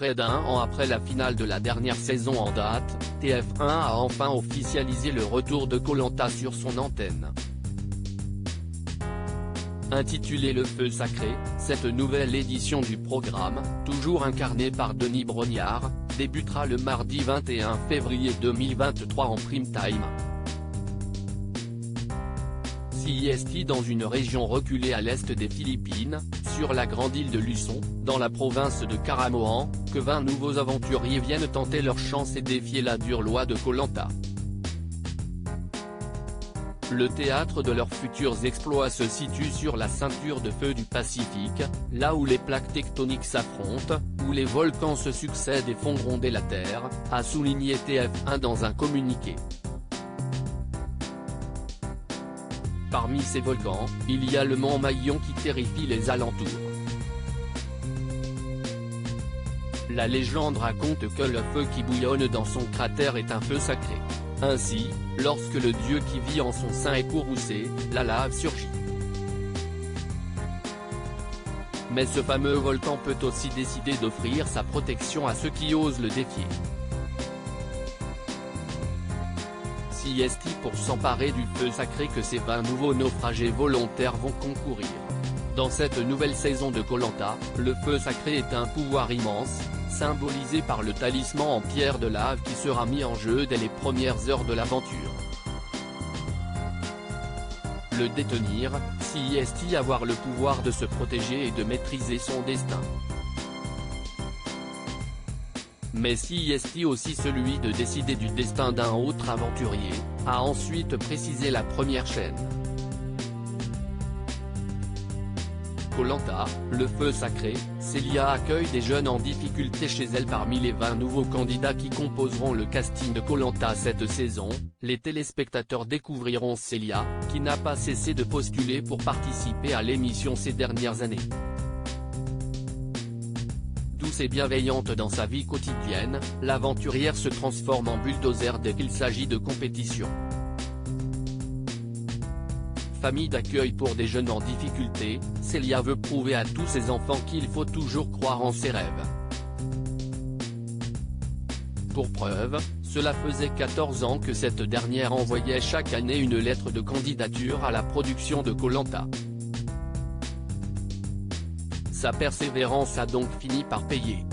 Près d'un an après la finale de la dernière saison en date, TF1 a enfin officialisé le retour de Koh Lanta sur son antenne. Intitulée Le Feu Sacré, cette nouvelle édition du programme, toujours incarnée par Denis Brognard, débutera le mardi 21 février 2023 en prime time. CIST dans une région reculée à l'est des Philippines, sur la grande île de Luçon, dans la province de Caramoan, que 20 nouveaux aventuriers viennent tenter leur chance et défier la dure loi de Koh Lanta. Le théâtre de leurs futurs exploits se situe sur la ceinture de feu du Pacifique, là où les plaques tectoniques s'affrontent, où les volcans se succèdent et font gronder la terre, a souligné TF1 dans un communiqué. Parmi ces volcans, il y a le mont Mayon qui terrifie les alentours. La légende raconte que le feu qui bouillonne dans son cratère est un feu sacré. Ainsi, lorsque le dieu qui vit en son sein est courroucé, la lave surgit. Mais ce fameux volcan peut aussi décider d'offrir sa protection à ceux qui osent le défier. CIST pour s'emparer du feu sacré que ces 20 nouveaux naufragés volontaires vont concourir. Dans cette nouvelle saison de Koh Lanta, le feu sacré est un pouvoir immense, symbolisé par le talisman en pierre de lave qui sera mis en jeu dès les premières heures de l'aventure. Le détenir, CIST avoir le pouvoir de se protéger et de maîtriser son destin. Mais CIST aussi celui de décider du destin d'un autre aventurier, a ensuite précisé la première chaîne. Koh Lanta, le feu sacré, Célia accueille des jeunes en difficulté chez elle. Parmi les 20 nouveaux candidats qui composeront le casting de Koh Lanta cette saison, les téléspectateurs découvriront Célia, qui n'a pas cessé de postuler pour participer à l'émission ces dernières années. Douce et bienveillante dans sa vie quotidienne, l'aventurière se transforme en bulldozer dès qu'il s'agit de compétition. Famille d'accueil pour des jeunes en difficulté, Célia veut prouver à tous ses enfants qu'il faut toujours croire en ses rêves. Pour preuve, cela faisait 14 ans que cette dernière envoyait chaque année une lettre de candidature à la production de Koh Lanta. Sa persévérance a donc fini par payer.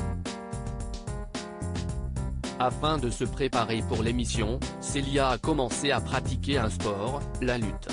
Afin de se préparer pour l'émission, Célia a commencé à pratiquer un sport, la lutte.